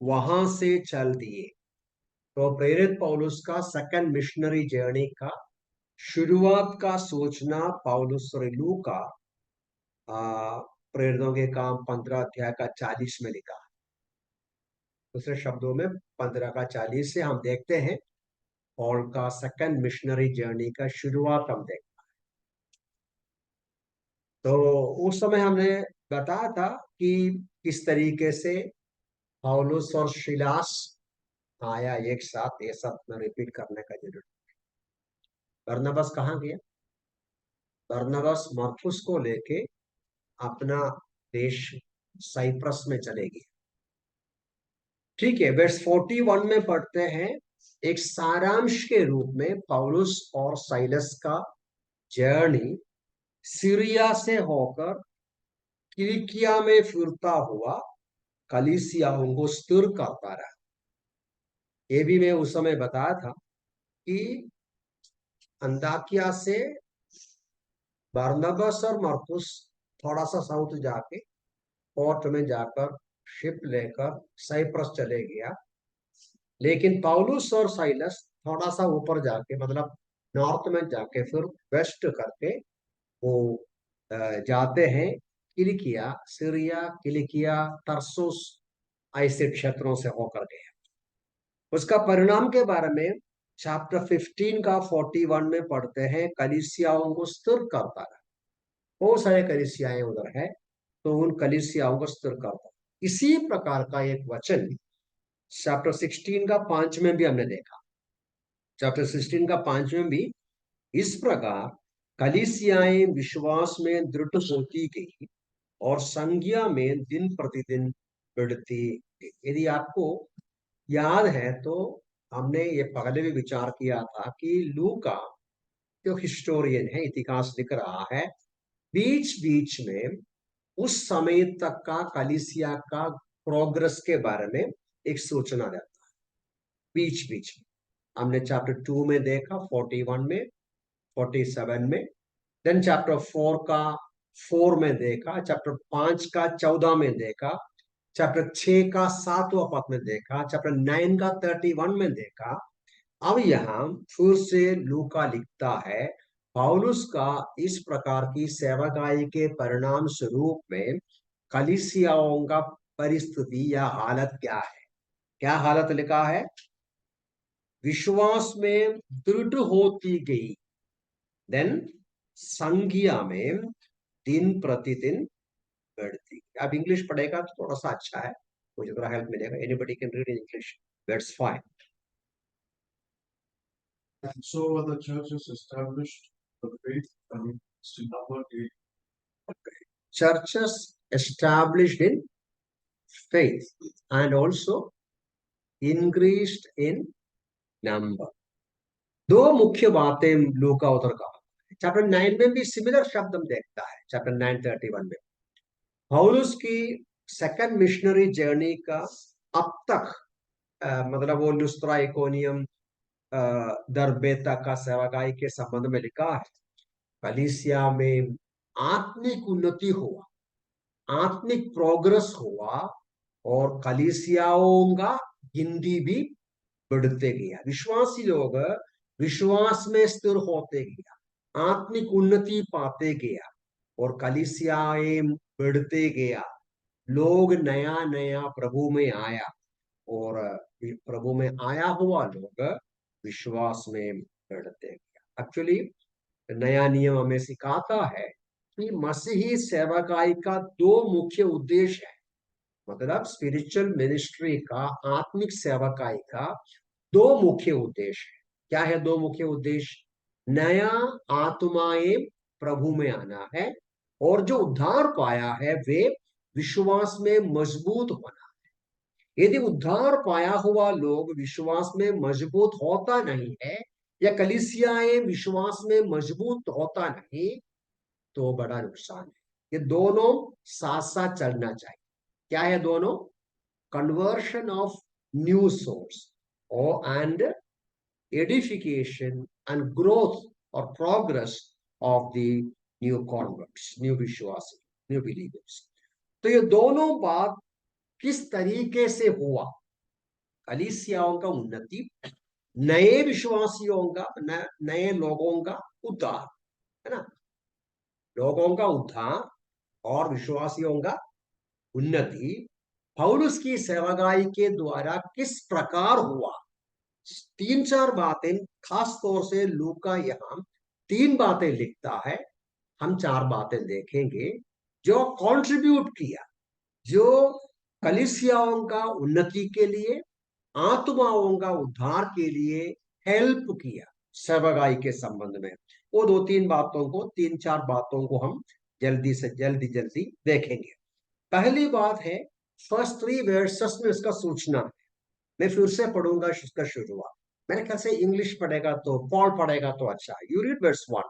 वहां से चल दिए। तो प्रेरित पौलुस का सेकंड मिशनरी जर्नी का शुरुआत का सूचना पौलुस और लूका प्रेरितों के काम 15 अध्याय का 40 में लिखा है। दूसरे शब्दों में 15 का 40 से हम देखते हैं पॉल का सेकंड मिशनरी जर्नी का शुरुआत हम देखते हैं। तो उस समय हमने बताया था कि किस तरीके से पौलुस और शिलास आया एक साथ। ये सब में रिपीट करने का जरूरत। बरनबास कहाँ गया? बरनबास मरकुस को लेके अपना देश साइप्रस में चले गए। ठीक है, वर्स 41 में पढ़ते हैं, एक सारांश के रूप में पौलुस और साइलस का जर्नी सीरिया से होकर किलिकिया में फिरता हुआ कलीसियाओं को स्थिर करता रहा। ये भी मैं उस समय बताया था कि अंताकिया से बरनबास और मरकुस थोड़ा सा साउथ जाके पोर्ट में जाकर शिप लेकर साइप्रस चले गया। लेकिन पौलुस और साइलस थोड़ा सा ऊपर जाके, मतलब नॉर्थ में जाके फिर वेस्ट करके वो जाते हैं किलिकिया, सीरिया, किलिकिया, तरसुस, ऐसे क्षेत्रों से होकर गए। उसका परिणाम के बारे में चैप्टर 15 का 41 में पढ़ते हैं, कलीसियाओं को स्थिर करता है। बहुत सारे कलीसियाएं उधर है, तो उन कलीसियाओं को स्थिर करता है। इसी प्रकार का एक वचन चैप्टर 16 का 5 में भी हमने देखा। चैप्टर 16 का 5 में भी इस प्रकार कलीसियाएं विश्वास में दृढ़ होती गई और संज्ञा में दिन प्रतिदिन बढ़ती गई। यदि आपको याद है तो हमने ये पहले भी विचार किया था कि लूका जो हिस्टोरियन है, इतिहास लिख रहा है, बीच बीच में उस समय तक का कलीसिया का प्रोग्रेस के बारे में एक सूचना देता है। बीच बीच में हमने चैप्टर 2 में देखा, 41 में, 47 में, देन चैप्टर 4 का 4 में देखा, चैप्टर 5 का 14 में देखा, चैप्टर 6 का 7वां पद में देखा, चैप्टर 9 का 31 में देखा। अब यहां फिर से लूका लिखता है, पौलुस का इस प्रकार की सेवकाई के परिणाम स्वरूप में कलीसियाओं का परिस्थिति या हालत क्या है। क्या हालत लिखा है? विश्वास में दृढ़ होती गई, देन संज्ञा में दिन प्रतिदिन बढ़ती। अब इंग्लिश पढ़ेगा तो थोड़ा सा अच्छा है, मुझे थोड़ा हेल्प मिलेगा। Anybody can read in English, that's fine. And so were the churches established the faith and still number 8. Churches established in faith and also increased in number. दो मुख्य बातें लूका उधर कहा। चैप्टर 9 में भी सिमिलर शब्द हम देखता है। चैप्टर 9:31 में पौलुस की सेकंड मिशनरी जर्नी का अब तक मतलब वो लुस्त्रा, इकोनियम, दरबे तक का सेवाकाई के संबंध में लिखा है। कलीसिया में आत्मिक उन्नति हुआ, आत्मिक प्रोग्रेस हुआ और कलीसियाओं का गिनती भी बढ़ते गया। विश्वासी लोग विश्वास में स्थिर होते गया, आत्मिक उन्नति पाते गया और कलीसियाएं बढ़ते गया। लोग नया नया प्रभु में आया और प्रभु में आया हुआ लोग विश्वास में बढ़ते गया। एक्चुअली नया नियम हमें सिखाता है कि मसीही सेवकाई का दो मुख्य उद्देश्य है। मतलब स्पिरिचुअल मिनिस्ट्री का, आत्मिक सेवकाई का दो मुख्य उद्देश्य है। क्या है दो मुख्य उद्देश्य? नया आत्माएं प्रभु में आना है और जो उद्धार पाया है वे विश्वास में मजबूत होना। यदि उद्धार पाया हुआ लोग विश्वास में मजबूत होता नहीं है या कलीसियाएं विश्वास में मजबूत होता नहीं, तो बड़ा नुकसान है। ये दोनों साथ साथ चलना चाहिए। क्या है दोनों? कन्वर्शन ऑफ न्यू सोर्स और एंड एडिफिकेशन एंड ग्रोथ और progress of the new converts, new विश्वासी, न्यू बिलीवर्स। तो ये दोनों बात किस तरीके से हुआ, कलीसियाओं का उन्नति, नए विश्वासियों का, नए लोगों का उद्धार, है ना, लोगों का उद्धार और विश्वासियों का उन्नति पौलुस की सेवकाई के द्वारा किस प्रकार हुआ। तीन चार बातें, खास तौर से लूका यहाँ तीन बातें लिखता है, हम चार बातें देखेंगे जो कंट्रीब्यूट किया, जो कलीसियाओं का उन्नति के लिए, आत्माओं का उद्धार के लिए हेल्प किया सेवकाई के संबंध में। वो दो तीन बातों को, तीन चार बातों को हम जल्दी से जल्दी देखेंगे। पहली बात है, फर्स्ट थ्री वर्सेस में इसका सूचना है। मैं फिर से पढ़ूंगा इसका शुरुआत। मेरे ख्याल से इंग्लिश पढ़ेगा तो, पॉल पढ़ेगा तो अच्छा। You read verse 1,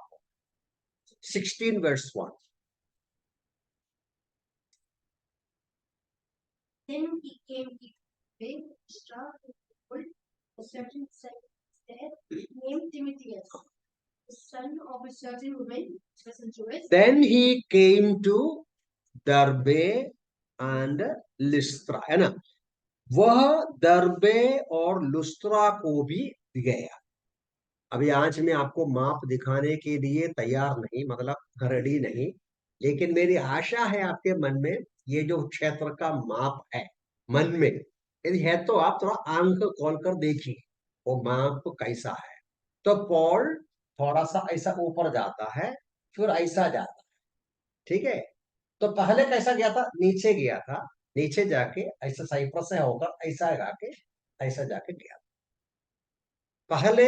16 verse 1। Then he came to big star a certain said named Timotheus, the son of a certain woman, was a Jewess. Then he came to Derbe and Lystra, है ना, वह दरबे और लुस्त्रा को भी गया। अभी आज मैं आपको माप दिखाने के लिए तैयार नहीं, मतलब रेडी नहीं, लेकिन मेरी आशा है आपके मन में ये जो क्षेत्र का माप है मन में यदि है तो आप थोड़ा आंख खोलकर देखिए वो माप कैसा है। तो पॉल थोड़ा सा ऐसा ऊपर जाता है, फिर ऐसा जाता है, ठीक है। तो पहले कैसा गया था, नीचे गया था, नीचे जाके ऐसा साइप्रस से होकर ऐसा जाके ऐसा जाके गया। पहले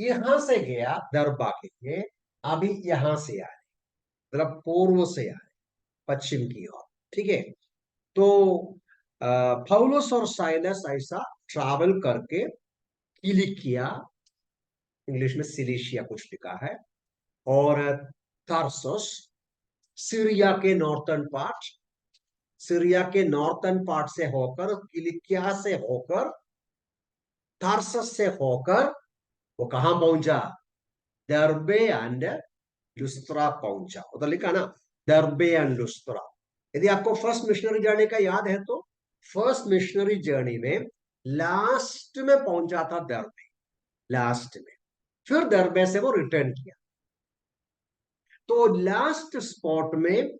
यहां से गया दरबा के लिए, अभी यहां से आए, मतलब पूर्व से आए, पश्चिम की ओर, ठीक है। तो पौलुस और साइलस ऐसा ट्रैवल करके किलिकिया, इंग्लिश में सिलिशिया कुछ लिखा है, और तार्सुस, सीरिया के नॉर्थर्न पार्ट, सीरिया के नॉर्थर्न पार्ट से होकर, किलिकिया से होकर, तार्सस से होकर वो कहां पहुंचा, दरबे एंड लुस्त्रा पहुंचा। उधर लिखा ना दरबे एंड लुस्त्रा। यदि आपको फर्स्ट मिशनरी जर्नी का याद है तो फर्स्ट मिशनरी जर्नी में लास्ट में पहुंचा था दरबे, लास्ट में, फिर दरबे से वो रिटर्न किया। तो लास्ट स्पॉट में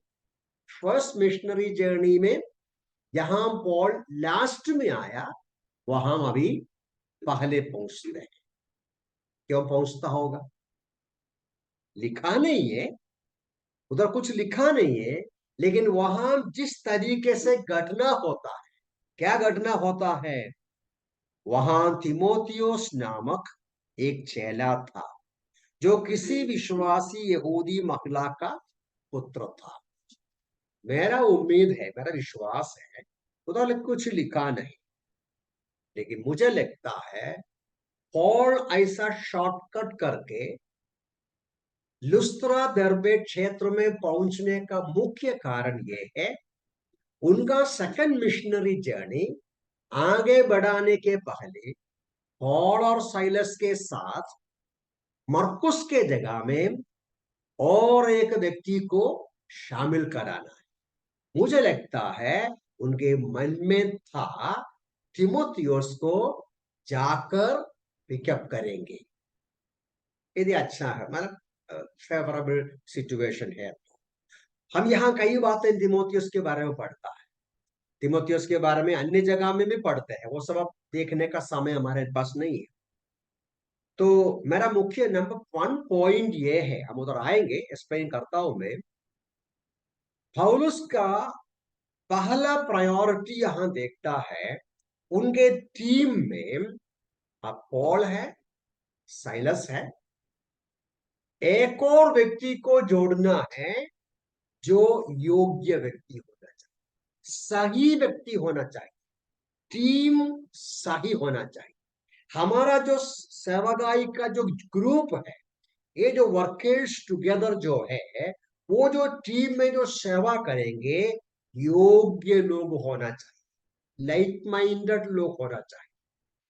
फर्स्ट मिशनरी जर्नी में यहां पॉल लास्ट में आया, वहां अभी पहले पहुंच रहे। क्यों पहुंचता होगा, लिखा नहीं है, उधर कुछ लिखा नहीं है, लेकिन वहां जिस तरीके से घटना होता है, क्या घटना होता है, वहां तिमोथियोस नामक एक चेला था जो किसी विश्वासी यहूदी महिला का पुत्र था। मेरा उम्मीद है, मेरा विश्वास है, उधर कुछ लिखा नहीं, लेकिन मुझे लगता है पॉल ऐसा शॉर्टकट करके लुस्त्रा दरबे क्षेत्र में पहुंचने का मुख्य कारण यह है, उनका सेकंड मिशनरी जर्नी आगे बढ़ाने के पहले पॉल और साइलस के साथ मरकुस के जगह में और एक व्यक्ति को शामिल कराना है। मुझे लगता है उनके मन में था तिमोथियोस को जाकर पिकअप करेंगे, यदि अच्छा है, मतलब फेवरेबल सिचुएशन है। हम यहाँ कई बातें तिमोथियोस के बारे में पढ़ता है, तिमोथियोस के बारे में अन्य जगह में भी पढ़ते हैं, वो सब अब देखने का समय हमारे पास नहीं है। तो मेरा मुख्य नंबर 1 पॉइंट ये है, हम उधर आएंगे, एक्सप्लेन करता हूं मैं। पौलुस का पहला प्रायोरिटी यहां देखता है, उनके टीम में अब पॉल है, साइलस है, एक और व्यक्ति को जोड़ना है जो योग्य व्यक्ति होना चाहिए, सही व्यक्ति होना चाहिए, टीम सही होना चाहिए। हमारा जो सेवागाई का जो ग्रुप है, ये जो वर्कर्स टुगेदर जो है, वो जो टीम में जो सेवा करेंगे, योग्य लोग होना चाहिए, लाइक माइंडेड लोग होना चाहिए,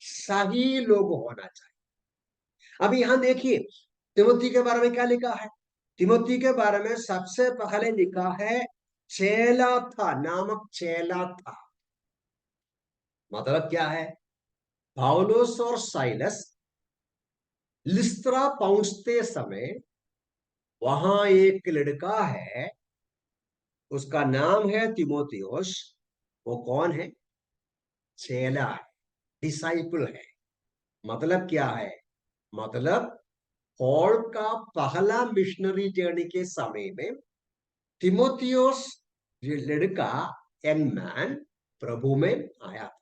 सही लोग होना चाहिए। अब यहां देखिए तिमोथी के बारे में क्या लिखा है, तिमोथी के बारे में सबसे पहले लिखा है चेला था, नामक चेला था। मतलब क्या है, पौलुस और साइलस लिस्त्रा पहुंचते समय वहां एक लड़का है, उसका नाम है तिमोथियोस। वो कौन है? चेला है, डिसाइपल है। मतलब क्या है? मतलब पॉल का पहला मिशनरी जर्नी के समय में तिमोथियोस, ये लड़का, यंग मैन, प्रभु में आया था।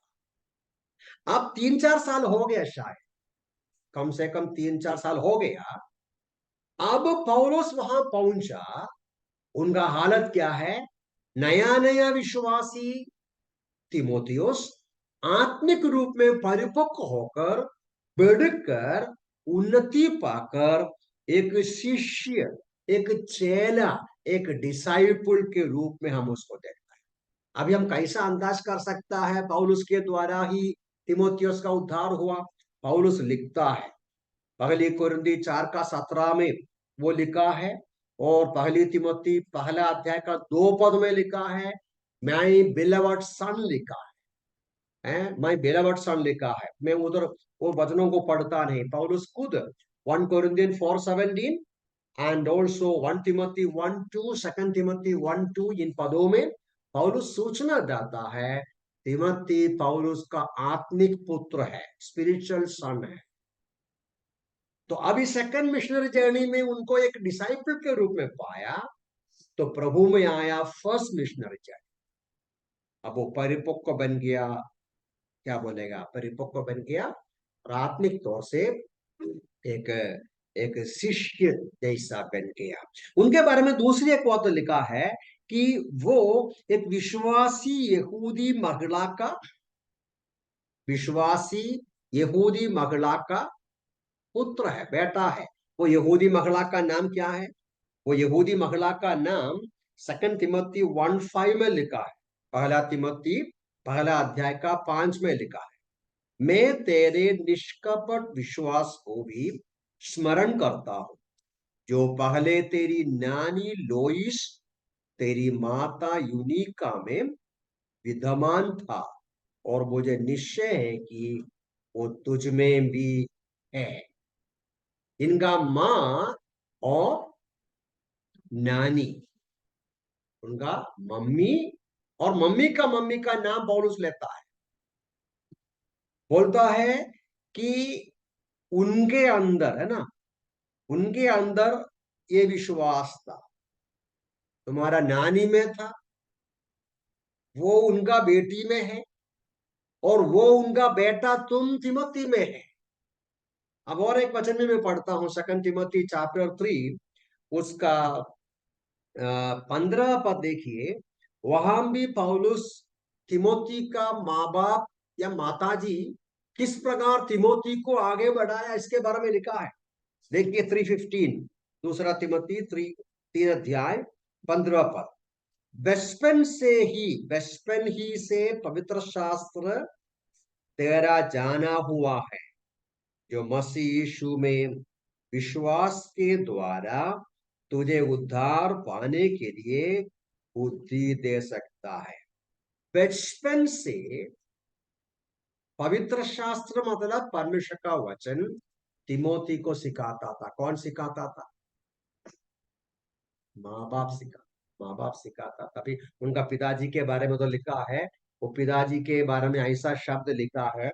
अब 3-4 साल हो गया, शायद कम से कम 3-4 साल हो गया। अब पौलुस वहां पहुंचा, उनका हालत क्या है? नया नया विश्वासी तिमोथियोस आत्मिक रूप में परिपक्व होकर, बढ़कर, उन्नति पाकर एक शिष्य, एक चेला, एक डिसाइपल के रूप में हम उसको देखते हैं। अभी हम कैसा अंदाज कर सकता है पौलुस के द्वारा ही तिमोथियोस का उद्धार हुआ? पौलुस लिखता है पहली कुरिन्थी 4:17 में वो लिखा है, और पहली तिमोथी पहला अध्याय का 2 पद में लिखा है, माय बिलवड सन लिखा है, माय बिलवड सन लिखा है। मैं उधर वो वचनों को पढ़ता नहीं, पौलुस खुद 1 Corinthians 4:17 and also 1 Timothy 1:2, 2 Timothy 1:2, इन पदों में पौलुस सूचना देता है तिमोथी पौलुस का आत्मिक पुत्र है, स्पिरिचुअल सन है। तो अभी सेकंड मिशनरी जर्नी में उनको एक डिसाइपल के रूप में पाया, तो प्रभु में आया फर्स्ट मिशनरी जर्नी। अब वो परिपक्व बन गया, क्या बोलेगा, परिपक्व बन गया, प्राथमिक तौर से एक एक शिष्य जैसा बन गया। उनके बारे में दूसरी एक बात लिखा है कि वो एक विश्वासी यहूदी महिला का पुत्र है, बेटा है। वो यहूदी महिला का नाम क्या है? वो यहूदी महिला का नाम 2 तिमोथी 1:5 में लिखा है, पहला तिमोथी पहला अध्याय का 5 में लिखा है, मैं तेरे निष्कपट विश्वास को भी स्मरण करता हूं, जो पहले तेरी नानी लोइस, तेरी माता यूनिका में विद्यमान था, और मुझे निश्चय है कि वो तुझ में भी है। इनका माँ और नानी, उनका मम्मी और मम्मी का नाम पौलुस लेता है, बोलता है कि उनके अंदर है ना, उनके अंदर ये विश्वास था। तुम्हारा नानी में था, वो उनका बेटी में है, और वो उनका बेटा तुम तिमोथी में है। अब और एक वचन में मैं पढ़ता हूं, 2 तिमोथी चैप्टर 3, उसका 15 पद देखिए। वहां भी पौलुस तिमोथी का माँ बाप या माताजी किस प्रकार तिमोथी को आगे बढ़ाया, इसके बारे में लिखा है। देखिए 3:15, दूसरा तिमोथी 3:15 बचपन ही से पवित्र शास्त्र तेरा जाना हुआ है, जो मसीह यीशु में विश्वास के द्वारा तुझे उद्धार पाने के लिए बुद्धि दे सकता है। बचपन से पवित्र शास्त्र मतलब परमेश्वर का वचन तिमोथी को सिखाता था। कौन सिखाता था? माँ बाप सिखाता। तभी उनका पिताजी के बारे में तो लिखा है, वो पिताजी के बारे में ऐसा शब्द लिखा है,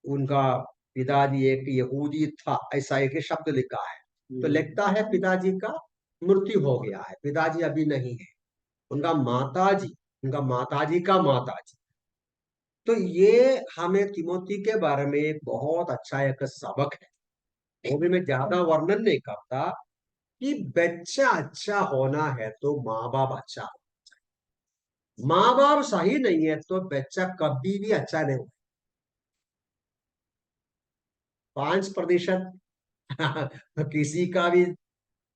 उनका पिताजी एक यहूदी था, ऐसा एक शब्द लिखा है। तो लिखता है पिताजी का मृत्यु हो गया है, पिताजी अभी नहीं है। उनका माताजी, उनका माताजी का माताजी। तो ये हमें तिमोथी के बारे में एक बहुत अच्छा एक सबक है। वो भी मैं ज्यादा वर्णन नहीं करता कि बच्चा अच्छा होना है तो माँ बाप अच्छा हो। माँ बाप सही नहीं है तो बच्चा कभी भी अच्छा नहीं हो। 5% किसी का भी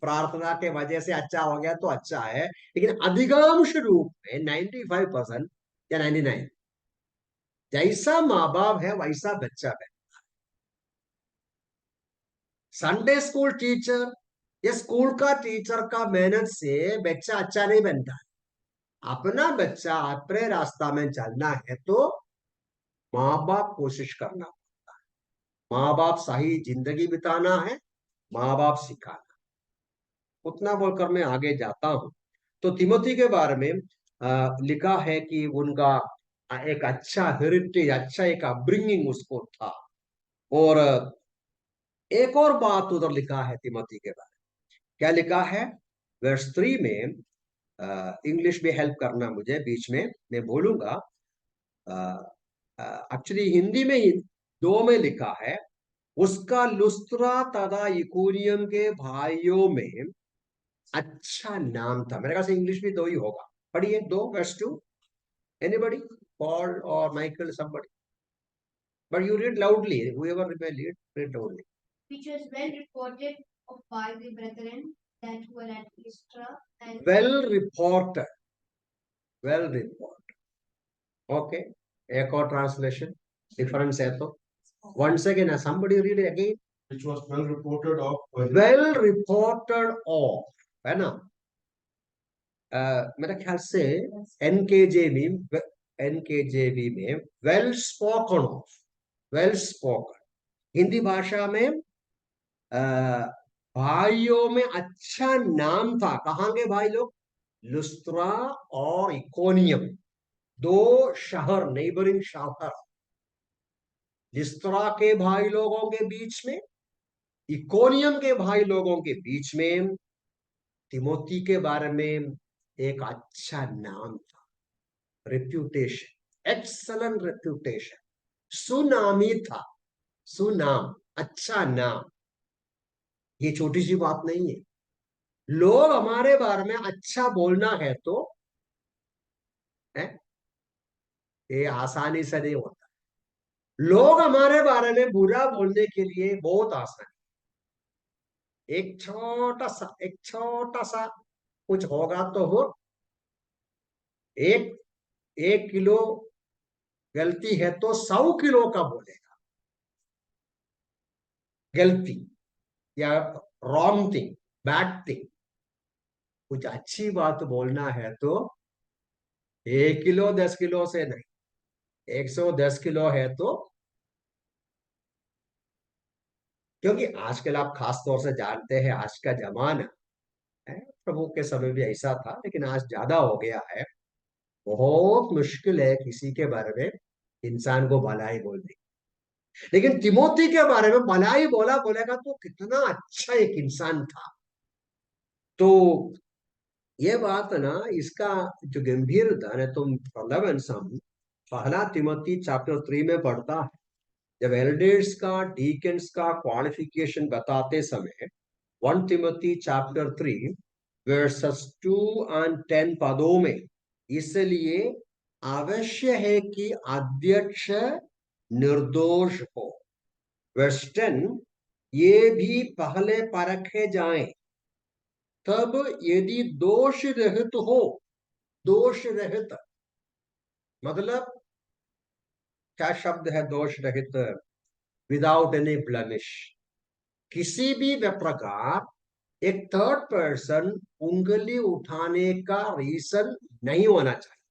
प्रार्थना के वजह से अच्छा हो गया तो अच्छा है, लेकिन अधिकांश रूप में 95% या 99, जैसा माँ बाप है वैसा बच्चा है। संडे स्कूल टीचर या स्कूल का टीचर का मेहनत से बच्चा अच्छा नहीं बनता। अपना बच्चा अपने रास्ता में चलना है तो माँ बाप कोशिश करना, माँ बाप सही जिंदगी बिताना है, माँ बाप सिखाना। उतना बोलकर मैं आगे जाता हूं। तो तिमोथी के बारे में लिखा है कि उनका एक अच्छा हेरिटेज, अच्छा एक अपब्रिंगिंग उसको था। और एक और बात उधर लिखा है तिमोथी के बारे में। क्या लिखा है? वर्स 3 में, इंग्लिश में हेल्प करना मुझे, बीच में मैं बोलूंगा। एक्चुअली हिंदी में ही 2 में लिखा है, उसका लुस्त्रा तथा इकोनियम के भाइयों में अच्छा नाम था। मेरे ख्याल से इंग्लिश में 2 ही होगा। पढ़िए 2 वर्स 2। एनीबडी? पॉल और Michael, somebody? But you read loudly. Whoever may read loudly. which was well reported of by the brethren that were at Lystra and Well reported. Well reported. Okay. एक और translation difference है तो once again, somebody read it again. which was well reported of by the Well reported of, है ना? मेरे ख्याल से एनकेजेवी में well spoken of, well spoken. Hindi भाषा में भाइयों में अच्छा नाम था। कहाँ के भाई लोग? लुस्त्रा और इकोनियम, 2 शहर, नेबरिंग शहर। लिस्त्रा के भाई लोगों के बीच में, इकोनियम के भाई लोगों के बीच में तिमोथी के बारे में एक अच्छा नाम था, रेप्यूटेशन, एक्सलेंट रेप्यूटेशन, सुनामी था, सुनाम, अच्छा नाम। ये छोटी सी बात नहीं है। लोग हमारे बारे में अच्छा बोलना है तो है, ये आसानी से नहीं होता। लोग हमारे बारे में बुरा बोलने के लिए बहुत आसान है। एक छोटा सा कुछ होगा तो हो, एक 1 किलो गलती है तो 100 किलो का बोलेगा गलती या रॉन्ग थिंग, बैड थिंग। कुछ अच्छी बात बोलना है तो 1 किलो 10 किलो से नहीं, 110 किलो है तो। क्योंकि आजकल आप खास तौर से जानते हैं, आज का जमाना है, प्रभु के समय भी ऐसा था लेकिन आज ज्यादा हो गया है। बहुत मुश्किल है किसी के बारे में इंसान को भलाई बोलने। लेकिन तिमोथी के बारे में भलाई बोलेगा तो कितना अच्छा एक इंसान था। तो ये बात ना, इसका जो गंभीरता है, तुम relevance हम पहला तिमोथी चैप्टर 3 में पढ़ता है। जब एल्डर्स का, डीकन्स का क्वालिफिकेशन बताते समय 1 तिमोथी चैप्टर 3 वर्सेस 2 और 10 पदों में, इसलिए आवश्यक है कि अध्यक्ष निर्दोष हो। वर्स 10, ये भी पहले परखे जाएं, तब यदि दोष रहित हो, दोष रहित मतलब क्या शब्द है? दोष रहित, विदाउट एनी ब्लेमिश। किसी भी प्रकार एक थर्ड पर्सन उंगली उठाने का रीजन नहीं होना चाहिए।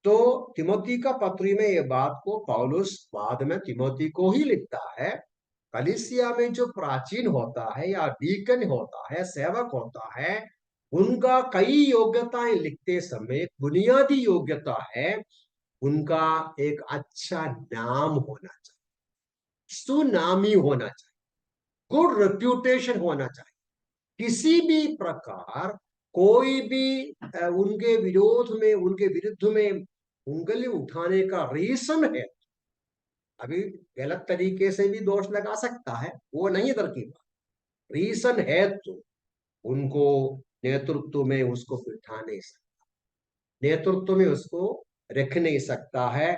तो तिमोथी का पत्री में ये बात को पौलुस बाद में तिमोथी को ही लिखता है। कलीसिया में जो प्राचीन होता है या डीकन होता है, सेवक होता है, उनका कई योग्यताएं लिखते समय बुनियादी योग्यता है उनका एक अच्छा नाम होना चाहिए, सुनामी होना चाहिए, गुड रेप्यूटेशन होना चाहिए। किसी भी प्रकार कोई भी उनके विरोध में, उनके विरुद्ध में उंगली उठाने का रीजन है, अभी गलत तरीके से भी दोष लगा सकता है, वो नहीं तरकीब। रीजन है तो उनको नेतृत्व में उसको बिठा नहीं सकता, नेतृत्व में उसको रख नहीं सकता है।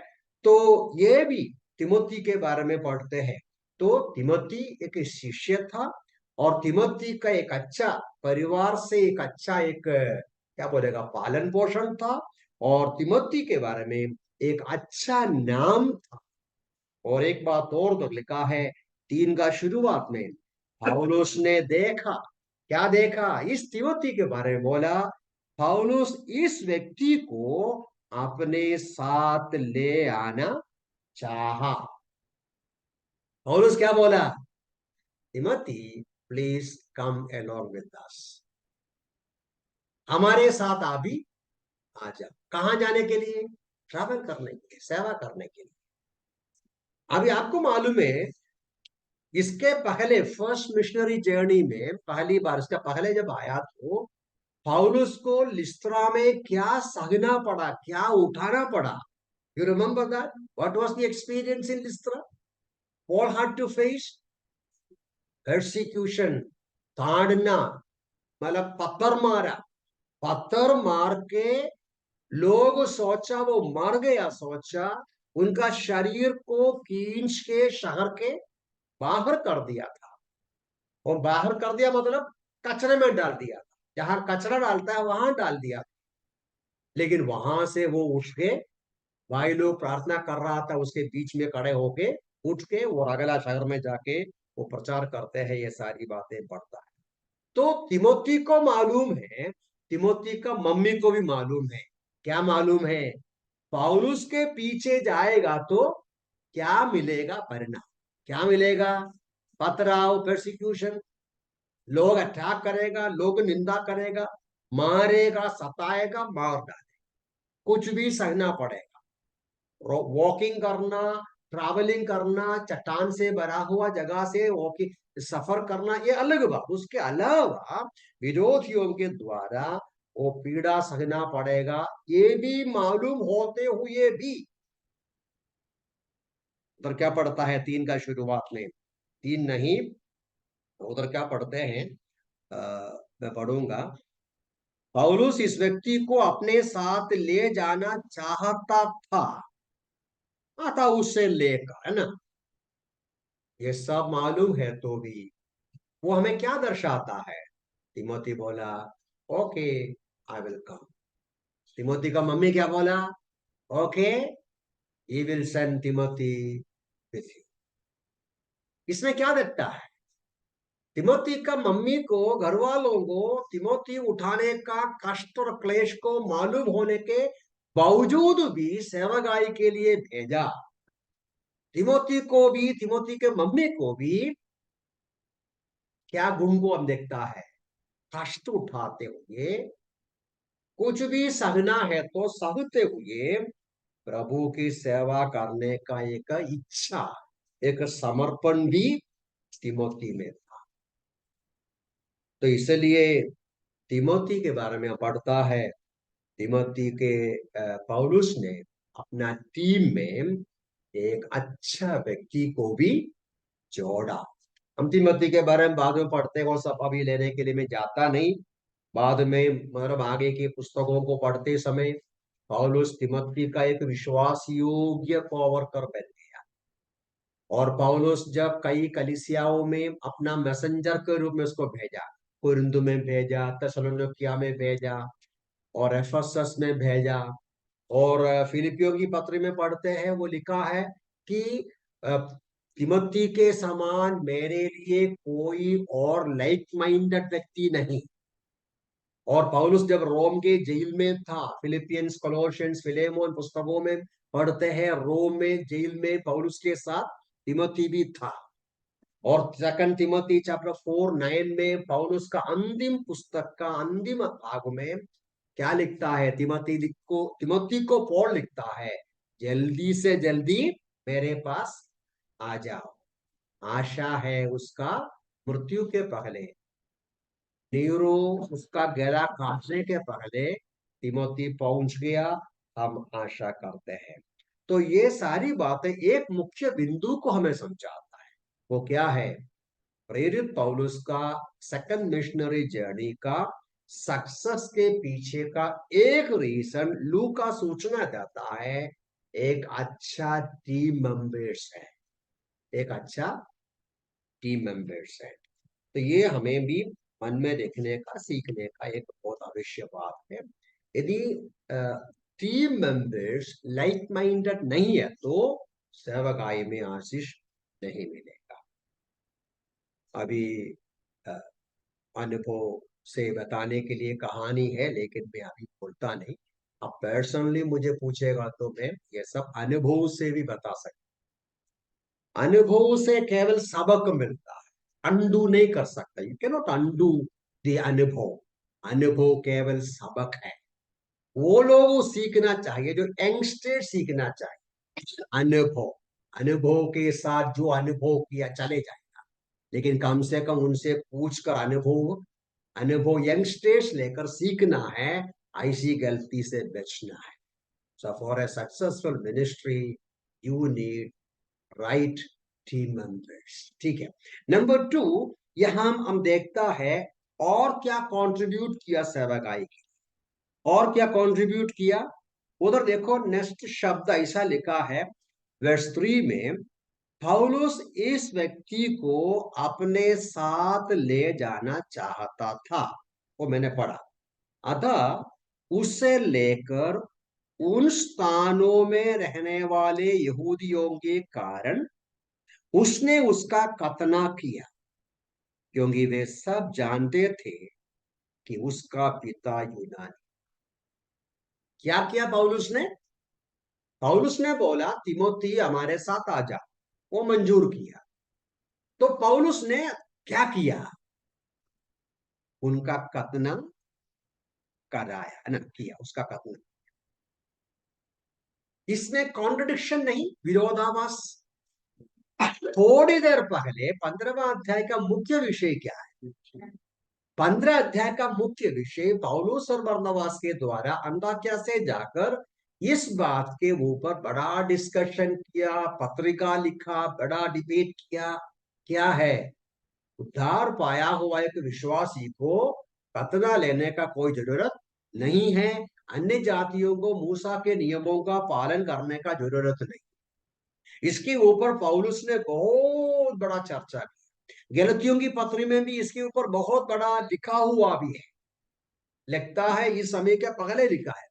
तो ये भी तिमोथी के बारे में पढ़ते हैं। तो तिमोथी एक शिष्य था और तिमोथी का एक अच्छा परिवार से एक अच्छा एक क्या बोलेगा पालन पोषण था, और तिमोथी के बारे में एक अच्छा नाम था। और एक बात और तो लिखा है 3 का शुरुआत में, पौलुस ने देखा, क्या देखा? इस तिमोथी के बारे में बोला पौलुस इस व्यक्ति को अपने साथ ले आना चाहा। पौलुस क्या बोला? Timothy, please come along with us. हमारे साथ आप भी आ जाओ। कहां जाने के लिए? ट्रैवल करने के लिए, सेवा करने के लिए। अभी आपको मालूम है, इसके पहले फर्स्ट मिशनरी जर्नी में पहली बार, इसका पहले जब आया तो पौलुस को लिस्त्रा में क्या सहना पड़ा, क्या उठाना पड़ा। You remember that? What was the experience in Lystra? Paul had to face persecution, ताड़ना, मतलब पत्थर मार के लोग सोचा वो मर गया, सोचा उनका शरीर को खींच के शहर के बाहर कर दिया था। और बाहर कर दिया मतलब कचरे में डाल दिया था। जहां कचरा डालता है वहां डाल दिया। लेकिन वहां से वो उठ के, भाई लोग प्रार्थना कर रहा था उसके बीच में खड़े होके, उठ के और अगला शहर में जाके वो प्रचार करते हैं। ये सारी बातें पढ़ता है। तो तिमोथी को मालूम है, तिमोथी का मम्मी को भी मालूम है। क्या मालूम है? पौलुस के पीछे जाएगा तो क्या मिलेगा परिणाम? क्या मिलेगा? पथराव, persecution, लोग अटैक करेगा, लोग निंदा करेगा, मारेगा, सताएगा, मार डालेगा, कुछ भी सहना पड़ेगा। वॉकिंग करना, ट्रैवलिंग करना, चट्टान से भरा हुआ जगह से वॉकिंग सफर करना, ये अलग बात। उसके अलावा विरोधियों के द्वारा वो पीड़ा सहना पड़ेगा, ये भी मालूम होते हुए भी। उधर क्या पढ़ता है 3 का शुरुआत में? 3 नहीं, उधर क्या पढ़ते हैं? मैं पढ़ूंगा। पौलुस इस व्यक्ति को अपने साथ ले जाना चाहता था, आता उससे लेकर, है ना? ये सब मालूम है तो भी वो हमें क्या दर्शाता है? तिमोथी बोला, okay, I will come. Timothy का मम्मी क्या बोला? Okay, he will send Timothy with you. इसमें क्या दिखता है? तिमोथी का मम्मी को, घर वालों को तिमोथी उठाने का कष्ट और क्लेश को मालूम होने के बावजूद भी सेवकाई के लिए भेजा। तिमोथी को भी, तिमोथी के मम्मी को भी क्या गुण को हम देखता है? कष्ट उठाते हुए, कुछ भी सहना है तो सहते हुए प्रभु की सेवा करने का एक इच्छा, एक समर्पण भी तिमोथी में था। तो इसलिए तिमोथी के बारे में पढ़ता है, तिमोथी के पौलुस ने अपना टीम में एक अच्छा व्यक्ति को भी जोड़ा। हम तिमोथी के बारे में बाद में पढ़ते हैं, और सब अभी लेने के लिए मैं जाता नहीं। बाद में मतलब आगे की पुस्तकों को पढ़ते समय पौलुस तिमोथी का एक विश्वास योग्य कोवर्कर बन गया। और पौलुस जब कई कलीसियाओं में अपना मैसेंजर के रूप में उसको भेजा, कुरिन्थ में भेजा, थिस्सलुनीकिया में भेजा, और एफेसस में भेजा, और फिलिपियों की पत्री में पढ़ते हैं, वो लिखा है कि अ, तिमोथी के समान मेरे लिए कोई और लाइक माइंडेड व्यक्ति नहीं। और पौलुस जब रोम के जेल में था, फिलिपियंस, कोलोसियंस, फिलेमोन पुस्तकों में पढ़ते हैं, रोम में जेल में पौलुस के साथ तिमोथी भी था। और सेकंड तिमोथी चैप्टर 4:9 में पौलुस का अंतिम पुस्तक का अंतिम भाग में क्या लिखता है? तिमोथी को पौल लिखता है, जल्दी से जल्दी मेरे पास आ जाओ। आशा है उसका मृत्यु के पहले, नीरो उसका गला काटने के पहले तिमोथी पहुंच गया, हम आशा करते हैं। तो ये सारी बातें एक मुख्य बिंदु को हमें समझाता है। वो क्या है? प्रेरित पौलुस का सेकंड मिशनरी जर्नी का सक्सेस के पीछे का एक रीजन लूका सूचना देता है, एक अच्छा टीम मेंबर्स है। एक अच्छा टीम मेंबर्स है। तो ये हमें भी मन में देखने का, सीखने का एक बहुत आवश्यक बात है। यदि टीम मेंबर्स लाइक माइंडेड नहीं है तो सेवकाई में आशीष नहीं मिलेगा। अभी अनुभव से बताने के लिए कहानी है, लेकिन मैं अभी बोलता नहीं। अब पर्सनली मुझे पूछेगा तो मैं ये सब अनुभव से भी बता सकता। अनुभव से केवल सबक मिलता है, अंडू नहीं कर सकता। You can not undo the अनुभव। अनुभव केवल सबक है। वो लोग सीखना चाहिए जो यंगस्टर सीखना चाहिए। अनुभव, अनुभव के साथ जो अनुभव किया चले जाएगा, लेकिन कम से कम उनसे पूछकर अनुभव, अनुभव यंगस्टर्स लेकर सीखना है। ऐसी गलती से बचना है। So for a successful ministry you need right team members. ठीक है। नंबर 2, यहां हम देखता है और क्या कंट्रीब्यूट किया सेवकाई की, और क्या कंट्रीब्यूट किया। उधर देखो नेक्स्ट शब्द ऐसा लिखा है वर्स 3 में, पौलुस इस व्यक्ति को अपने साथ ले जाना चाहता था, वो मैंने पढ़ा। अतः उसे लेकर उन स्थानों में रहने वाले यहूदियों के कारण उसने उसका खतना किया, क्योंकि वे सब जानते थे कि उसका पिता यूनानी। क्या किया पौलुस ने? पौलुस ने बोला तिमोथी हमारे साथ आ जा, वो मंजूर किया। तो पौलुस ने क्या किया? उनका खतना कराया, है ना, किया, उसका खतना। इसमें कॉन्ट्रडिक्शन नहीं, विरोधाभास। थोड़ी देर पहले 15वां अध्याय का मुख्य विषय क्या है? 15 अध्याय का मुख्य विषय पौलुस और बरनबास के द्वारा अंताक्या से जाकर इस बात के ऊपर बड़ा डिस्कशन किया, पत्रिका लिखा, बड़ा डिबेट किया। क्या है? उद्धार पाया हुआ एक विश्वासी को खतना लेने का कोई जरूरत नहीं है। अन्य जातियों को मूसा के नियमों का पालन करने का जरूरत नहीं। इसके ऊपर पौलुस ने बहुत बड़ा चर्चा की। गलतियों की पत्री में भी इसके ऊपर बहुत बड़ा लिखा हुआ भी है, लगता है इस समय के पहले लिखा है।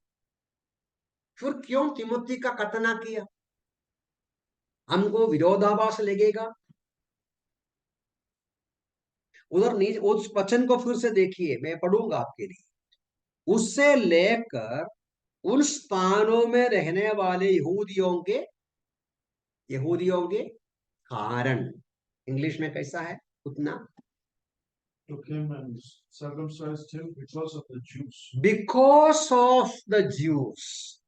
फिर क्यों तिमोथी का खतना किया? हमको विरोधाभास लगेगा। उधर नीचे उस वचन को फिर से देखिए, मैं पढ़ूंगा आपके लिए। उससे लेकर उन स्थानों में रहने वाले यहूदियों के कारण, इंग्लिश में कैसा है उतना? took him and circumcised him because of the Jews. Because of the juice.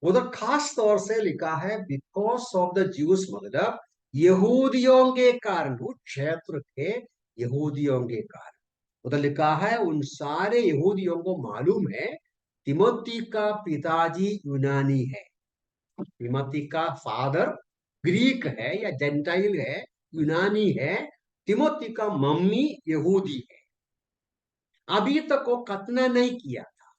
उधर खास तौर से लिखा है बिकॉज ऑफ द ज्यूस, मतलब यहूदियों के कारण, उस क्षेत्र के यहूदियों के कारण। उधर लिखा है उन सारे यहूदियों को मालूम है तिमोथी का पिताजी यूनानी है। तिमोथी का फादर ग्रीक है या जेंटाइल है, यूनानी है। तिमोथी का मम्मी यहूदी है। अभी तक वो खतना नहीं किया था।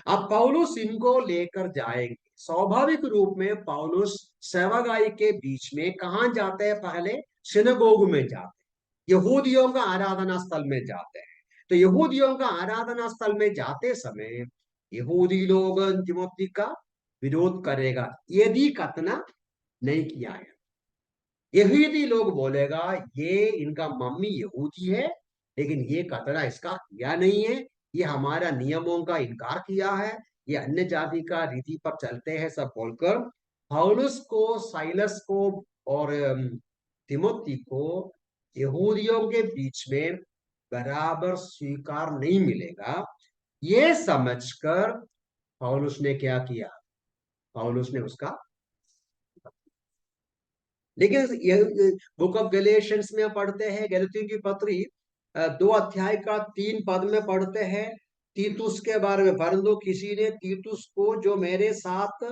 अब पौलुस इनको लेकर जाएंगे। स्वाभाविक रूप में पौलुस सेवकाई के बीच में कहां जाते हैं? पहले सिनगोग में जाते हैं, यहूदियों का आराधना स्थल में जाते हैं। तो यहूदियों का आराधना स्थल में जाते समय यहूदी लोग तिमोथी का विरोध करेगा यदि खतना नहीं किया है। यहूदी लोग बोलेगा ये इनका मम्मी यहूदी है, लेकिन ये खतना इसका किया नहीं है, ये हमारा नियमों का इनकार किया है, ये अन्य जाति का रीति पर चलते हैं, सब बोलकर पौलुस को, साइलस को और तिमोथी को यहूदियों के बीच में बराबर स्वीकार नहीं मिलेगा। ये समझकर पौलुस ने क्या किया? पौलुस ने उसका, लेकिन बुक ऑफ गैलेशियंस में पढ़ते हैं, गलतियों की पत्री 2 अध्याय का 3 पद में पढ़ते हैं तीतुस के बारे में, परंतु किसी ने तीतुस को जो मेरे साथ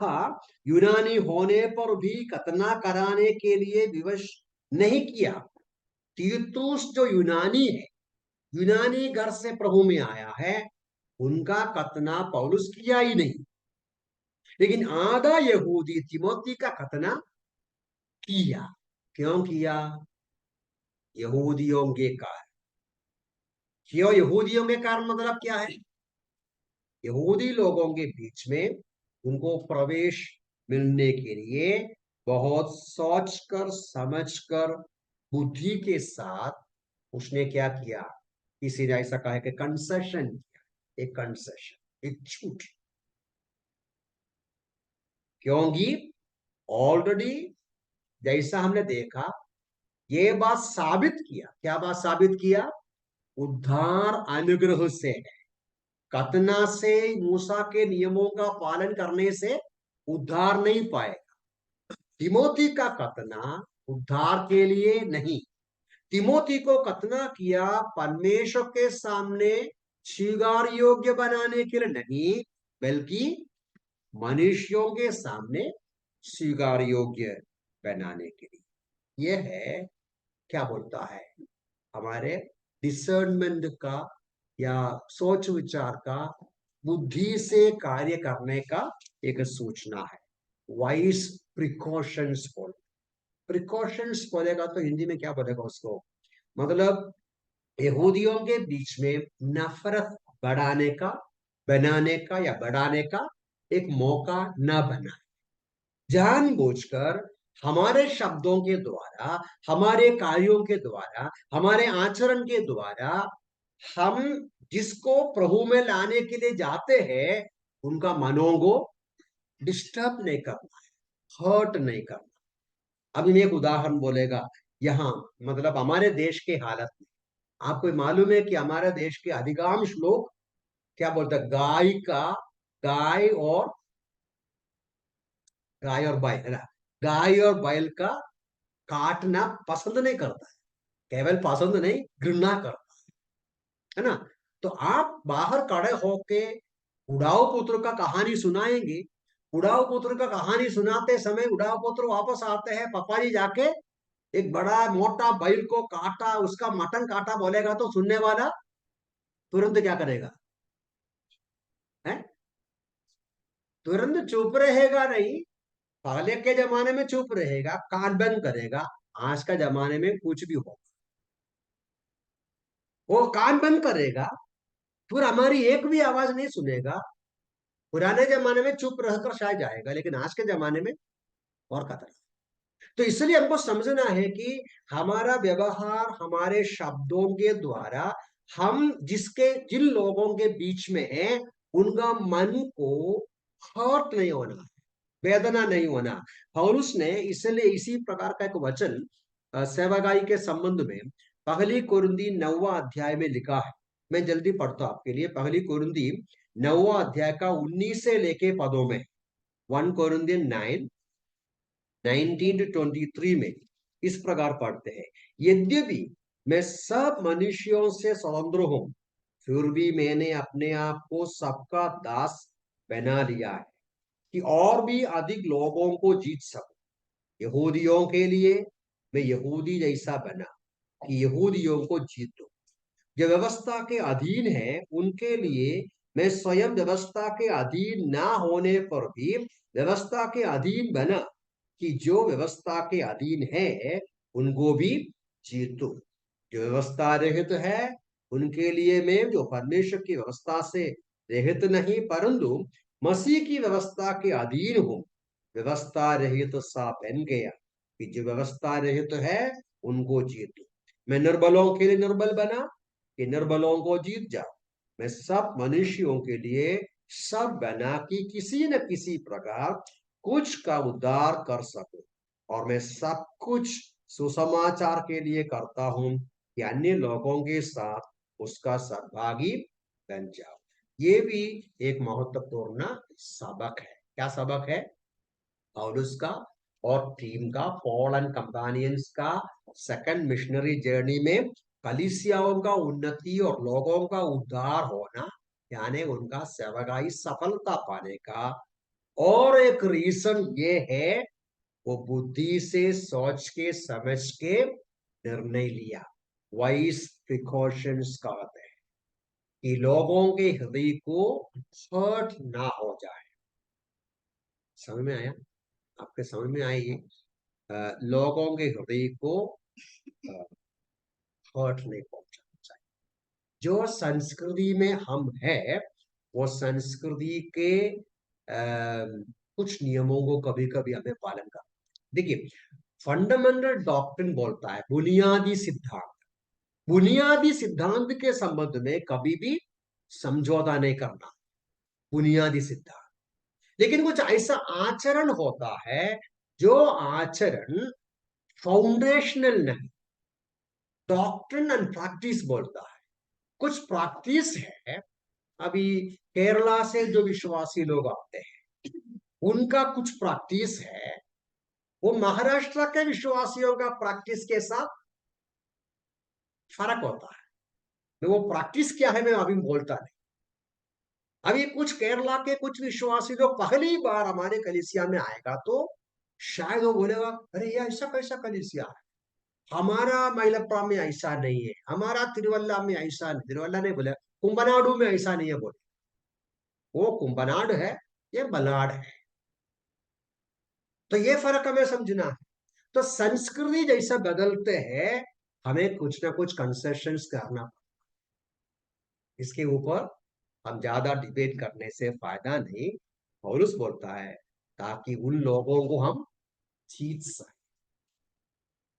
था यूनानी होने पर भी खतना कराने के लिए विवश नहीं किया। तीतुस जो यूनानी है, यूनानी घर से प्रभु में आया है, उनका खतना पौलुस किया ही नहीं। लेकिन आधा यहूदी तिमोथी का खतना किया। क्यों किया? यहूदियों के कारण। क्यों यहूदियों के कारण? मतलब क्या है? यहूदी लोगों के बीच में उनको प्रवेश मिलने के लिए बहुत सोचकर समझकर बुद्धि के साथ उसने क्या किया? किसी ने ऐसा कहा है कि कंसेशन किया, एक कंसेशन, एक छूट, क्योंकि ऑलरेडी जैसा हमने देखा, ये बात साबित किया, क्या बात साबित किया? उद्धार अनुग्रह से है, कतना से, मूसा के नियमों का पालन करने से उद्धार नहीं पाएगा। तिमोथी का कतना उद्धार के लिए नहीं, तिमोथी को कतना किया परमेश्वर के सामने स्वीकार योग्य बनाने के लिए नहीं, बल्कि मनुष्यों के सामने स्वीकार योग्य बनाने के लिए। यह है, क्या बोलता है, हमारे डिसर्नमेंट का या सोच विचार का, बुद्धि से कार्य करने का एक सूचना है। वाइस प्रिकॉशंस बोल, प्रिकॉशंस बोलेगा तो हिंदी में क्या बोलेगा उसको, मतलब यहूदियों के बीच में नफरत बढ़ाने का, बनाने का या बढ़ाने का एक मौका न बना, जानबूझकर हमारे शब्दों के द्वारा, हमारे कार्यों के द्वारा, हमारे आचरण के द्वारा हम जिसको प्रभु में लाने के लिए जाते हैं उनका मनों को डिस्टर्ब नहीं करना है, हर्ट नहीं करना। अभी मैं एक उदाहरण बोलेगा, यहाँ मतलब हमारे देश के हालत में आपको मालूम है कि हमारे देश के अधिकांश लोग क्या बोलते हैं, गाय और बैल है ना, गाय और बैल का काटना पसंद नहीं करता है, केवल पसंद नहीं, घृणा करता है ना। तो आप बाहर खड़े होके उड़ाऊ पुत्र का कहानी सुनाएंगे, उड़ाऊ पुत्र का कहानी सुनाते समय उड़ाऊ पुत्र वापस आते हैं, पापा जी जाके एक बड़ा मोटा बैल को काटा, उसका मटन काटा बोलेगा तो सुनने वाला तुरंत क्या करेगा, है? तुरंत चुप रहेगा नहीं, पहले के जमाने में चुप रहेगा, कान बंद करेगा। आज का जमाने में कुछ भी हो, वो कान बंद करेगा, फिर हमारी एक भी आवाज नहीं सुनेगा। पुराने जमाने में चुप रहकर शायद जाएगा, लेकिन आज के जमाने में और खतरा। तो इसलिए हमको समझना है कि हमारा व्यवहार, हमारे शब्दों के द्वारा हम जिन लोगों के बीच में हैं उनका मन को हर्ट नहीं होना, वेदना नहीं होना। पौलुस ने इसलिए इसी प्रकार का एक वचन सेवागाई के संबंध में पहली कुरिन्ती 9वां अध्याय में लिखा है। मैं जल्दी पढ़ता हूं आपके लिए, पहली कुरिन्ती 9वां अध्याय का 19 से लेके पदों में, 1 Corinthians 9 19 to 23 में इस प्रकार पढ़ते हैं, यद्यपि मैं सब मनुष्यों से स्वतंत्र हूं, फिर भी मैंने अपने आप को सबका दास बना लिया है कि और भी अधिक लोगों को जीत सकूं। यहूदियों के लिए मैं यहूदी जैसा बना कि यहूदियों को जीतूं। जो व्यवस्था के अधीन है उनके लिए मैं स्वयं व्यवस्था के अधीन ना होने पर भी व्यवस्था के अधीन बना कि जो व्यवस्था के अधीन है उनको भी जीतूं। जो व्यवस्था रहित है उनके लिए मैं, जो परमेश्वर की व्यवस्था से रहित नहीं परंतु मसीह की व्यवस्था के अधीन हूं, व्यवस्था रहित सा बन गया कि जो व्यवस्था रहित है उनको जीतूं। मैं निर्बलों के लिए निर्बल बना कि निर्बलों को जीत जाओ। मैं सब मनुष्यों के लिए सब बना कि किसी न किसी प्रकार कुछ का उद्धार कर सकूं, और मैं सब कुछ सुसमाचार के लिए करता हूं कि अन्य लोगों के साथ उसका सहभागी बन जाओ। ये भी एक महत्वपूर्ण सबक है। क्या सबक है? पौलुस का और टीम का, पॉल एंड कंपेनियंस का सेकंड मिशनरी जर्नी में कलीसियाओं का उन्नति और लोगों का उद्धार होना, यानी उनका सेवकाई सफलता पाने का और एक रीजन ये है, वो बुद्धि से सोच के समझ के निर्णय लिया। वाइस प्रिकॉशंस कहते हैं कि लोगों के हृदय को हर्ट ना हो जाए। समझ में आया? आपके समझ में आएगी? लोगों के हृदय को हर्ट नहीं पहुंचाना चाहिए। जो संस्कृति में हम है वो संस्कृति के कुछ नियमों को कभी कभी हमें पालन करना। देखिए, फंडामेंटल डॉक्ट्रिन बोलता है, बुनियादी सिद्धांत, बुनियादी सिद्धांत के संबंध में कभी भी समझौता नहीं करना, बुनियादी सिद्धांत। लेकिन कुछ ऐसा आचरण होता है जो आचरण फाउंडेशनल नहीं, डॉक्ट्रिन एंड प्रैक्टिस बोलता है। कुछ प्रैक्टिस है, अभी केरला से जो विश्वासी लोग आते हैं उनका कुछ प्रैक्टिस है, वो महाराष्ट्र के विश्वासियों का प्रैक्टिस के साथ फर्क होता है। तो वो प्रैक्टिस क्या है मैं अभी बोलता नहीं। अभी कुछ केरला के कुछ विश्वासी लोग पहली बार हमारे कलीसिया में आएगा तो शायद वो बोलेगा, अरे ये ऐसा कैसा कलीसिया है, हमारा मइलप्पा में ऐसा नहीं है, हमारा तिरुवल्ला में ऐसा नहीं, तिरुवल्ला नहीं बोले, कुंभनाडु में ऐसा नहीं है बोले। वो कुंभनाड है, ये मलाड है। तो ये फर्क हमें समझना है। तो संस्कृति जैसा बदलते हैं, हमें कुछ ना कुछ कंसेशंस करना। इसके ऊपर हम ज्यादा डिबेट करने से फायदा नहीं। पौलुस बोलता है ताकि उन लोगों को हम जीत सके।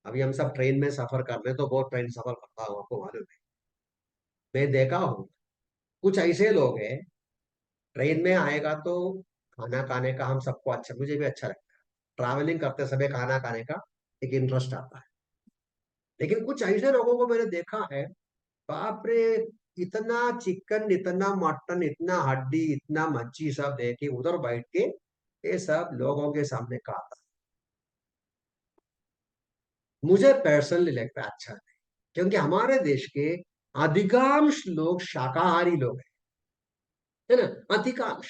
अभी हम सब ट्रेन में सफर कर रहे हैं, तो बहुत ट्रेन सफर करता हूँ, आपको मालूम है। मैं देखा हूँ कुछ ऐसे लोग हैं, ट्रेन में आएगा तो खाना खाने का हम सबको अच्छा, मुझे भी अच्छा लगता है, ट्रैवलिंग करते समय खाना खाने का एक इंटरेस्ट आता है। लेकिन कुछ ऐसे लोगों को मैंने देखा है, बाप रे, इतना चिकन, इतना मटन, इतना हड्डी, इतना मच्छी सब दे के उधर बैठ के ये सब लोगों के सामने खाता। मुझे पर्सनली लगता है अच्छा नहीं, क्योंकि हमारे देश के अधिकांश लोग शाकाहारी लोग हैं, है ना, अधिकांश।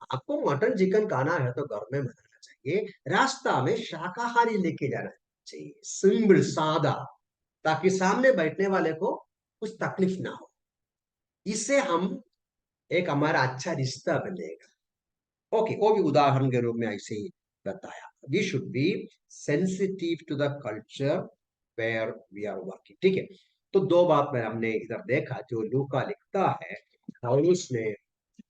आपको मटन चिकन खाना है तो घर में बनाना चाहिए, रास्ता में शाकाहारी लेके जाना चाहिए, सिंपल सादा, ताकि सामने बैठने वाले को कुछ तकलीफ ना हो। इससे हम एक हमारा अच्छा रिश्ता बनेगा। ओके, वो भी उदाहरण के रूप में ऐसे ही बताया। We should be sensitive to the culture where we are working. ठीक है, तो दो बात में हमने इधर देखा, जो लूका लिखता है, पौलुस ने